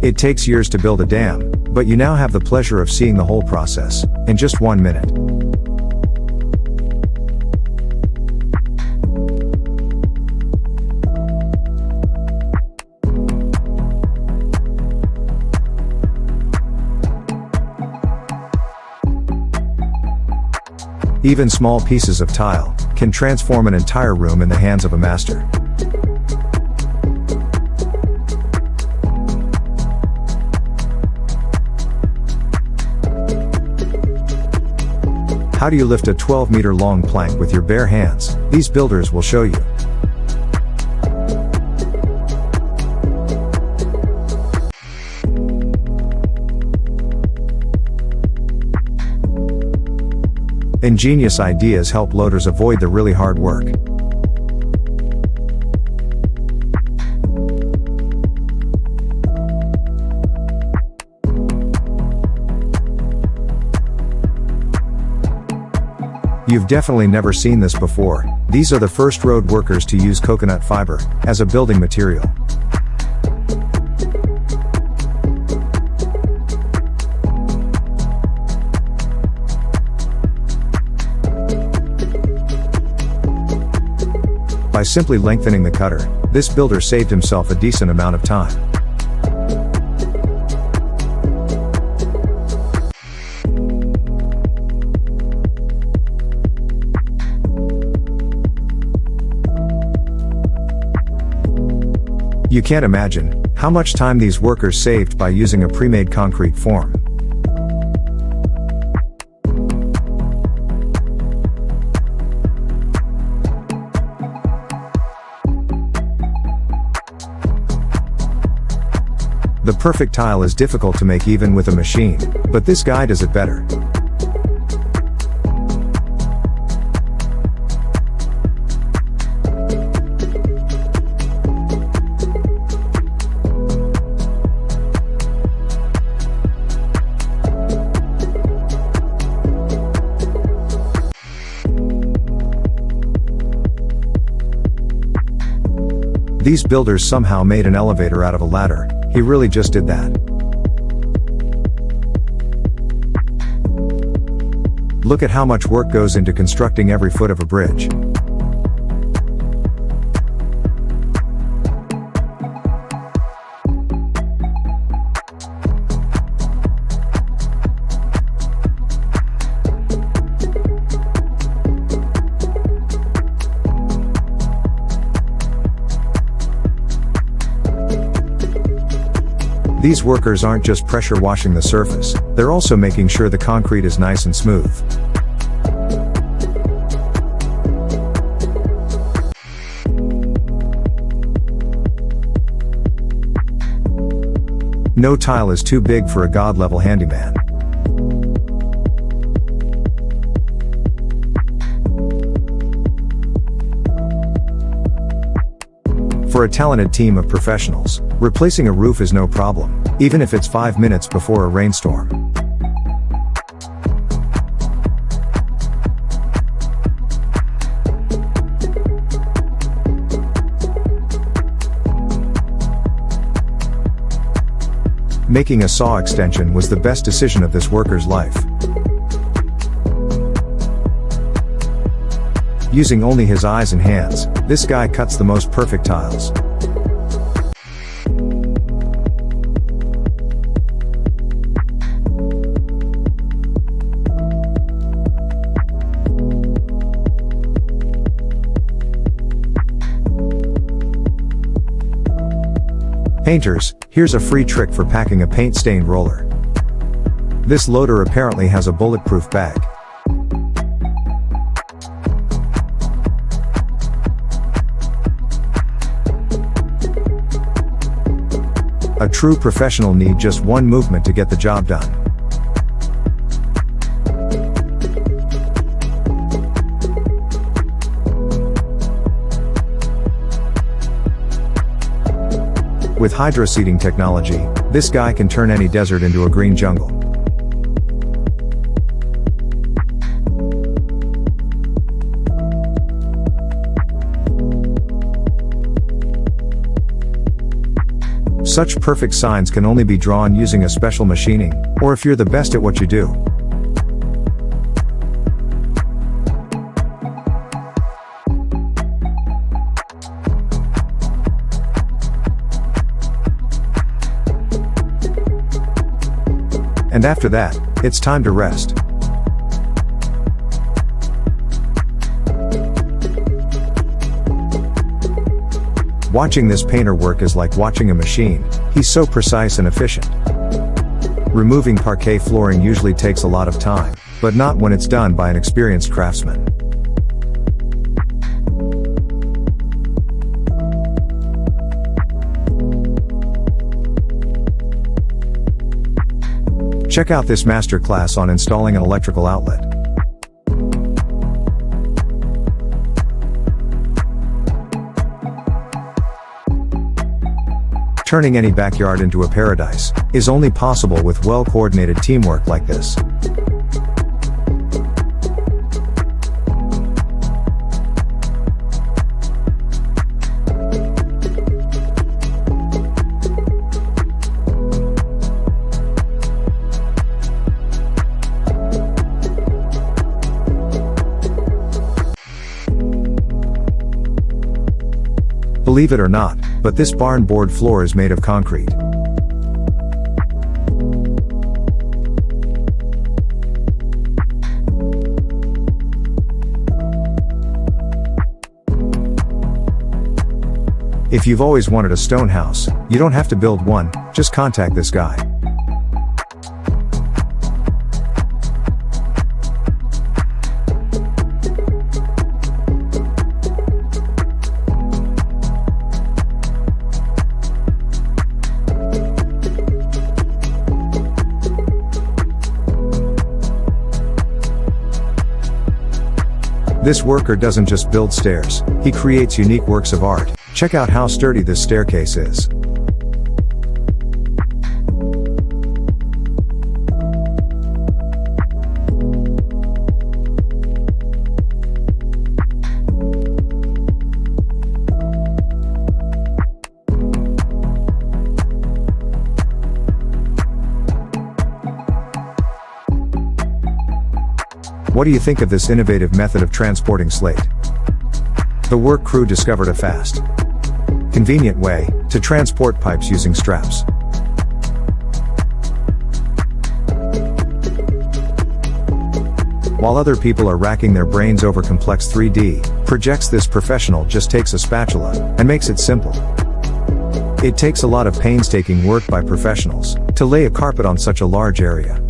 It takes years to build a dam, but you now have the pleasure of seeing the whole process, in just 1 minute. Even small pieces of tile can transform an entire room in the hands of a master. How do you lift a 12-meter long plank with your bare hands? These builders will show you. Ingenious ideas help loaders avoid the really hard work. You've definitely never seen this before. These are the first road workers to use coconut fiber as a building material. By simply lengthening the cutter, this builder saved himself a decent amount of time. You can't imagine how much time these workers saved by using a pre-made concrete form. The perfect tile is difficult to make even with a machine, but this guy does it better. These builders somehow made an elevator out of a ladder. He really just did that. Look at how much work goes into constructing every foot of a bridge. These workers aren't just pressure washing the surface, they're also making sure the concrete is nice and smooth. No tile is too big for a god-level handyman. For a talented team of professionals, replacing a roof is no problem, even if it's 5 minutes before a rainstorm. Making a saw extension was the best decision of this worker's life. Using only his eyes and hands, this guy cuts the most perfect tiles. Painters, here's a free trick for packing a paint-stained roller. This loader apparently has a bulletproof bag. A true professional needs just one movement to get the job done. With hydro-seeding technology, this guy can turn any desert into a green jungle. Such perfect signs can only be drawn using a special machining, or if you're the best at what you do. And after that, it's time to rest. Watching this painter work is like watching a machine. He's so precise and efficient. Removing parquet flooring usually takes a lot of time, but not when it's done by an experienced craftsman. Check out this masterclass on installing an electrical outlet. Turning any backyard into a paradise is only possible with well-coordinated teamwork like this. Believe it or not, but this barn board floor is made of concrete. If you've always wanted a stone house, you don't have to build one, just contact this guy. This worker doesn't just build stairs, he creates unique works of art. Check out how sturdy this staircase is. What do you think of this innovative method of transporting slate? The work crew discovered a fast, convenient way to transport pipes using straps. While other people are racking their brains over complex 3D projects, this professional just takes a spatula and makes it simple. It takes a lot of painstaking work by professionals to lay a carpet on such a large area.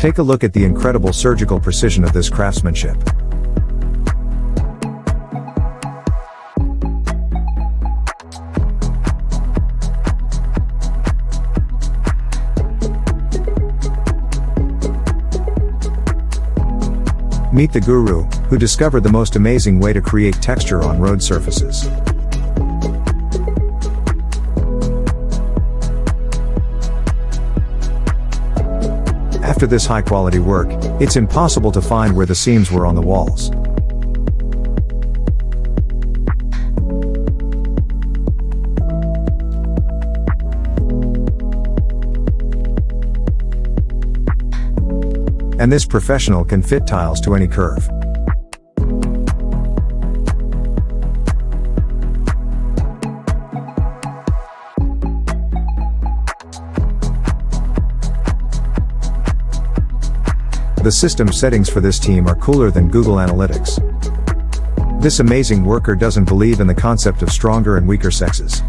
Take a look at the incredible surgical precision of this craftsmanship. Meet the guru, who discovered the most amazing way to create texture on road surfaces. After this high-quality work, it's impossible to find where the seams were on the walls. And this professional can fit tiles to any curve. The system settings for this team are cooler than Google Analytics. This amazing worker doesn't believe in the concept of stronger and weaker sexes.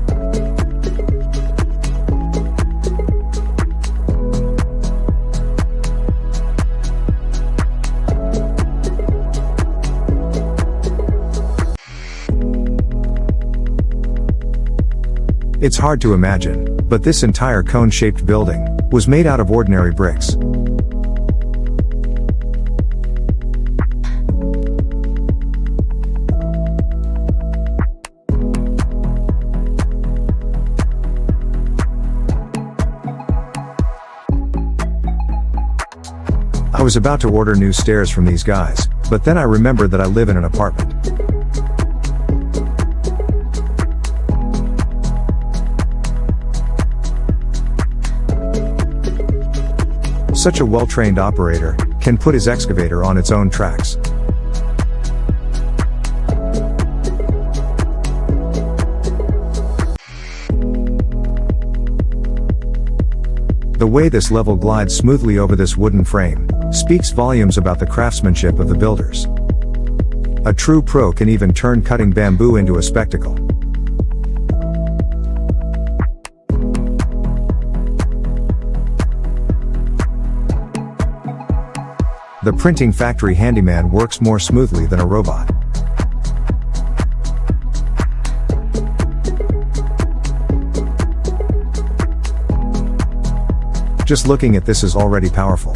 It's hard to imagine, but this entire cone-shaped building was made out of ordinary bricks. I was about to order new stairs from these guys, but then I remembered that I live in an apartment. Such a well-trained operator can put his excavator on its own tracks. The way this level glides smoothly over this wooden frame speaks volumes about the craftsmanship of the builders. A true pro can even turn cutting bamboo into a spectacle. The printing factory handyman works more smoothly than a robot. Just looking at this is already powerful.